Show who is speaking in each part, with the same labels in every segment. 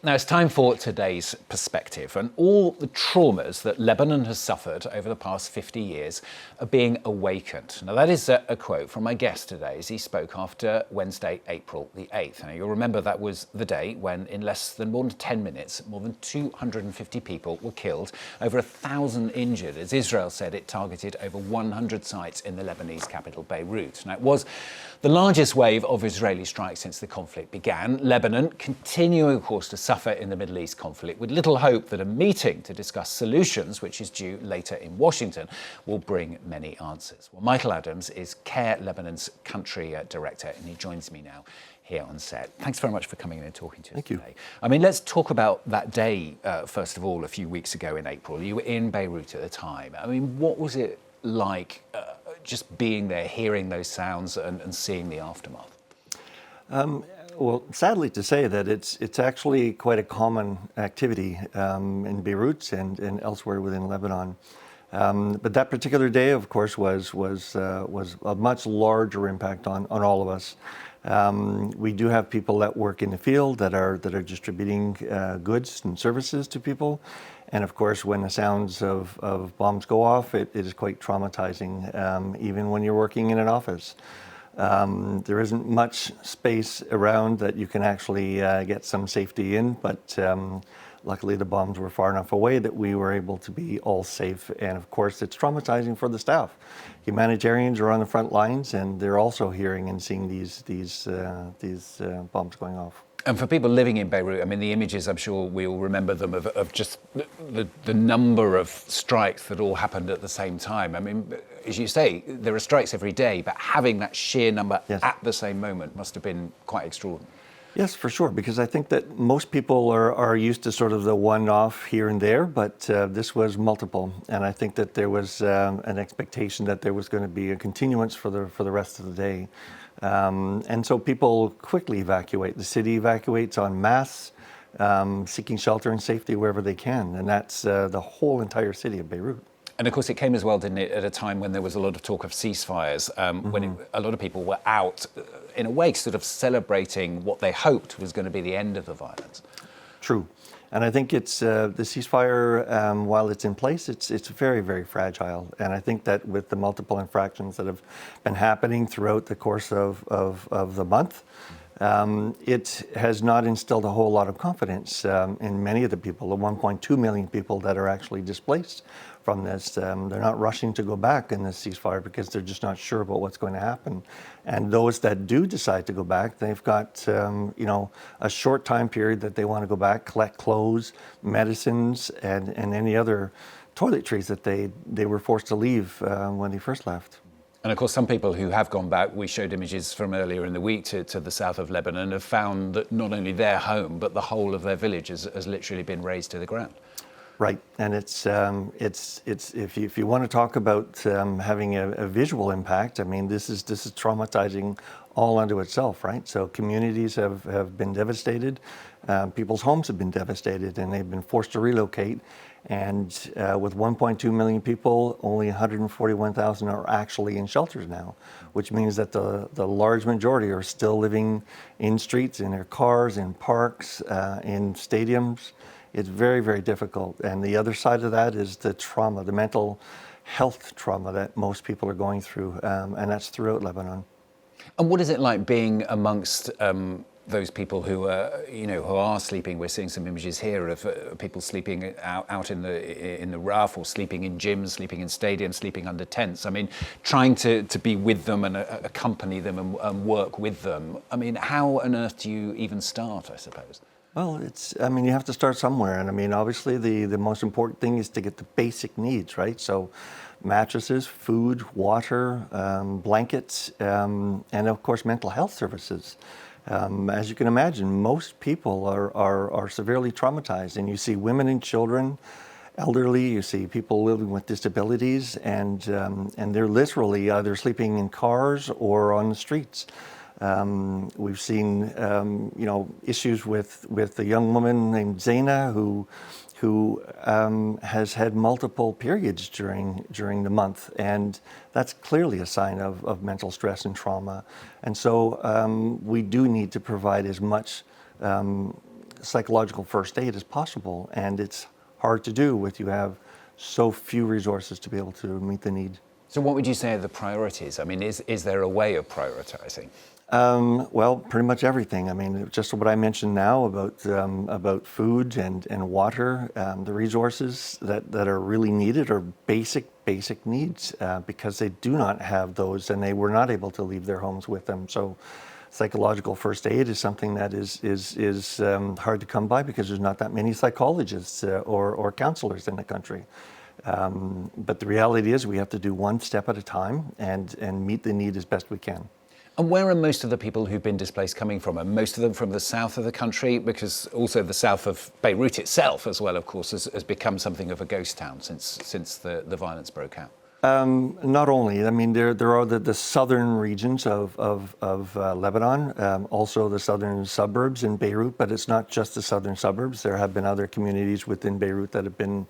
Speaker 1: Now it's time for today's perspective, and all the traumas that Lebanon has suffered over the past 50 years are being awakened. Now that is a quote from my guest today as he spoke after Wednesday, April the 8th. Now you'll remember that was the day when in less than more than 10 minutes, more than 250 people were killed, over 1,000 injured, as Israel said it targeted over 100 sites in the Lebanese capital Beirut. Now it was the largest wave of Israeli strikes since the conflict began. Lebanon continuing, of course, to suffer in the Middle East conflict, with little hope that a meeting to discuss solutions, which is due later in Washington, will bring many answers. Well, Michael Adams is CARE Lebanon's country director, and he joins me now here on set. Thanks very much for coming in and talking to us today.
Speaker 2: Thank you.
Speaker 1: I mean, let's talk about that day, first of all, a few weeks ago in April. You were in Beirut at the time. I mean, what was it like just being there, hearing those sounds and seeing the aftermath?
Speaker 2: Well, sadly to say that it's actually quite a common activity in Beirut and elsewhere within Lebanon. But that particular day, of course, was a much larger impact on all of us. We do have people that work in the field that are distributing goods and services to people. And of course, when the sounds of bombs go off, it is quite traumatizing, even when you're working in an office. There isn't much space around that you can actually get some safety in, but luckily the bombs were far enough away that we were able to be all safe. And of course, it's traumatizing for the staff. Humanitarians are on the front lines, and they're also hearing and seeing these bombs going off.
Speaker 1: And for people living in Beirut, I mean, the images, I'm sure we all remember them, of just the number of strikes that all happened at the same time. I mean, as you say, there are strikes every day, but having that sheer number at the same moment must have been quite extraordinary.
Speaker 2: Yes, for sure, because I think that most people are used to sort of the one-off here and there, but this was multiple. And I think that there was an expectation that there was going to be a continuance for the rest of the day. And so people quickly evacuate. The city evacuates en masse, seeking shelter and safety wherever they can. And that's the whole entire city of Beirut.
Speaker 1: And of course, it came as well, didn't it, at a time when there was a lot of talk of ceasefires, when a lot of people were out, in a way, sort of celebrating what they hoped was going to be the end of the violence.
Speaker 2: True. And I think it's the ceasefire, while it's in place, it's very, very fragile. And I think that with the multiple infractions that have been happening throughout the course of the month, it has not instilled a whole lot of confidence in many of the people, the 1.2 million people that are actually displaced from this. They're not rushing to go back in this ceasefire because they're just not sure about what's going to happen. And those that do decide to go back, they've got a short time period that they want to go back, collect clothes, medicines, and any other toiletries that they were forced to leave when they first left.
Speaker 1: And of course, some people who have gone back, we showed images from earlier in the week to the south of Lebanon, have found that not only their home, but the whole of their village has literally been razed to the ground.
Speaker 2: Right, and it's if you want to talk about having a visual impact, I mean, this is traumatizing all unto itself, right? So communities have been devastated, people's homes have been devastated, and they've been forced to relocate. And with 1.2 million people, only 141,000 are actually in shelters now, which means that the large majority are still living in streets, in their cars, in parks, in stadiums. It's very, very difficult. And the other side of that is the trauma, the mental health trauma that most people are going through, and that's throughout Lebanon.
Speaker 1: And what is it like being amongst those people who are sleeping? We're seeing some images here of people sleeping out in the rough, or sleeping in gyms, sleeping in stadiums, sleeping under tents. I mean, trying to be with them and accompany them and work with them. I mean, how on earth do you even start, I suppose?
Speaker 2: Well, you have to start somewhere. And I mean, obviously the most important thing is to get the basic needs, right? So mattresses, food, water, blankets, and of course, mental health services. As you can imagine, most people are severely traumatized, and you see women and children, elderly, you see people living with disabilities, and they're literally either sleeping in cars or on the streets. We've seen, issues with a young woman named Zaina who has had multiple periods during the month, and that's clearly a sign of mental stress and trauma. And so we do need to provide as much psychological first aid as possible, and it's hard to do with you have so few resources to be able to meet the need.
Speaker 1: So what would you say are the priorities? I mean, is there a way of prioritizing?
Speaker 2: Well, pretty much everything. I mean, just what I mentioned now about food and water, the resources that are really needed are basic needs because they do not have those and they were not able to leave their homes with them. So psychological first aid is something that is hard to come by because there's not that many psychologists or counselors in the country. But the reality is we have to do one step at a time and meet the need as best we can.
Speaker 1: And where are most of the people who've been displaced coming from? Are most of them from the south of the country? Because also the south of Beirut itself as well, of course, has become something of a ghost town since the violence broke out.
Speaker 2: Not only, I mean, there are the southern regions of Lebanon, also the southern suburbs in Beirut, but it's not just the southern suburbs. There have been other communities within Beirut that have been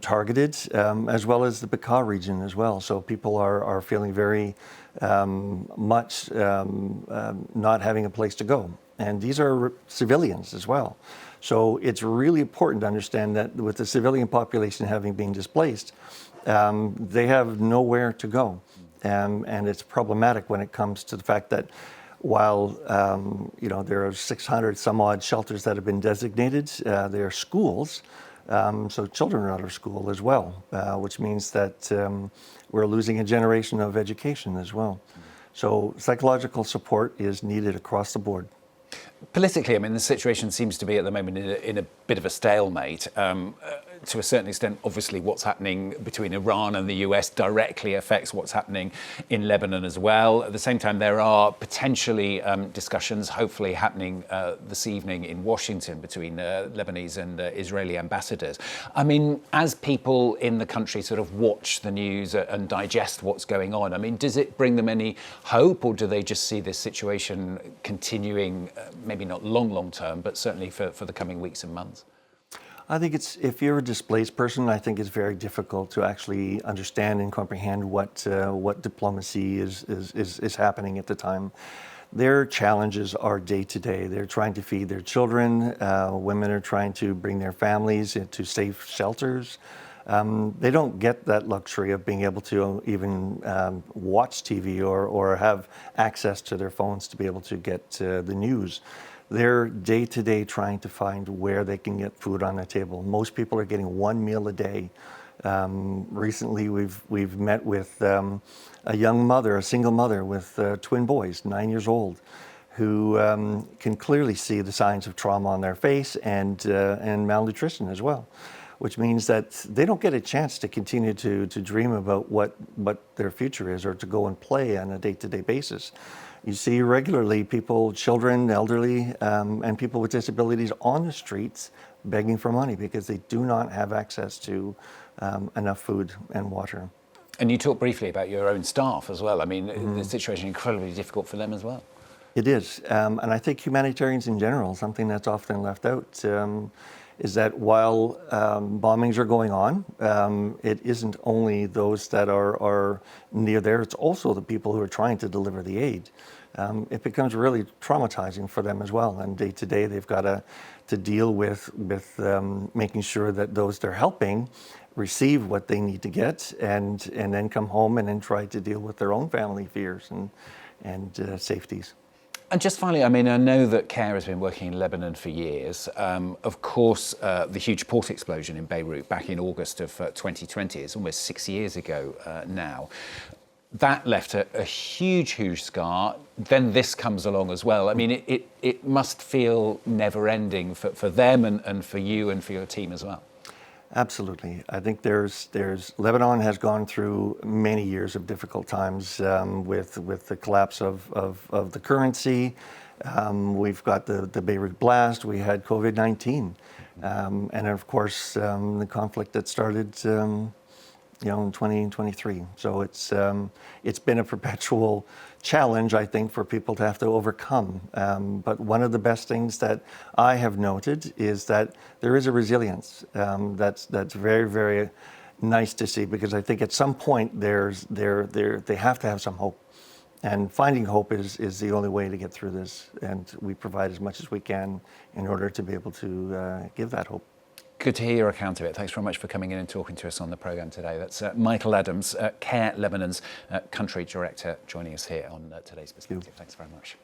Speaker 2: targeted, as well as the Bekaa region as well. So people are feeling very much not having a place to go. And these are civilians as well. So it's really important to understand that with the civilian population having been displaced, they have nowhere to go. And it's problematic when it comes to the fact that while there are 600 some odd shelters that have been designated, there are schools. So children are out of school as well, which means that we're losing a generation of education as well. So psychological support is needed across the board.
Speaker 1: Politically, I mean, the situation seems to be at the moment in a bit of a stalemate. To a certain extent, obviously, what's happening between Iran and the US directly affects what's happening in Lebanon as well. At the same time, there are potentially discussions, hopefully happening this evening in Washington between Lebanese and Israeli ambassadors. I mean, as people in the country sort of watch the news and digest what's going on, I mean, does it bring them any hope, or do they just see this situation continuing, maybe not long term, but certainly for the coming weeks and months?
Speaker 2: I think if you're a displaced person, I think it's very difficult to actually understand and comprehend what diplomacy is happening at the time. Their challenges are day to day. They're trying to feed their children. Women are trying to bring their families into safe shelters. They don't get that luxury of being able to even watch TV or have access to their phones to be able to get the news. They're day to day trying to find where they can get food on the table. Most people are getting one meal a day. Recently, we've met with a young mother, a single mother with twin boys, 9 years old, who can clearly see the signs of trauma on their face and malnutrition as well, which means that they don't get a chance to continue to dream about what their future is or to go and play on a day-to-day basis. You see regularly people, children, elderly, and people with disabilities on the streets begging for money because they do not have access to enough food and water.
Speaker 1: And you talked briefly about your own staff as well. I mean, the situation is incredibly difficult for them as well.
Speaker 2: It is. And I think humanitarians in general, something that's often left out, is that while bombings are going on, it isn't only those that are near there, it's also the people who are trying to deliver the aid. It becomes really traumatizing for them as well. And day to day, they've got to deal with making sure that those they're helping receive what they need to get and then come home and then try to deal with their own family fears and safeties.
Speaker 1: And just finally, I mean, I know that CARE has been working in Lebanon for years. Of course, the huge port explosion in Beirut back in August of 2020 is almost 6 years ago now. That left a huge scar. Then this comes along as well. I mean, it must feel never-ending for them and for you and for your team as well.
Speaker 2: Absolutely. I think Lebanon has gone through many years of difficult times with the collapse of the currency. We've got the Beirut blast. We had COVID-19, and of course the conflict that started in 2023. So it's been a perpetual challenge, I think, for people to have to overcome. But one of the best things that I have noted is that there is a resilience that's very nice to see, because I think at some point they have to have some hope. And finding hope is the only way to get through this, and we provide as much as we can in order to be able to give that hope.
Speaker 1: Good to hear your account of it. Thanks very much for coming in and talking to us on the programme today. That's Michael Adams, CARE Lebanon's country director, joining us here on today's Perspective. Thanks very much.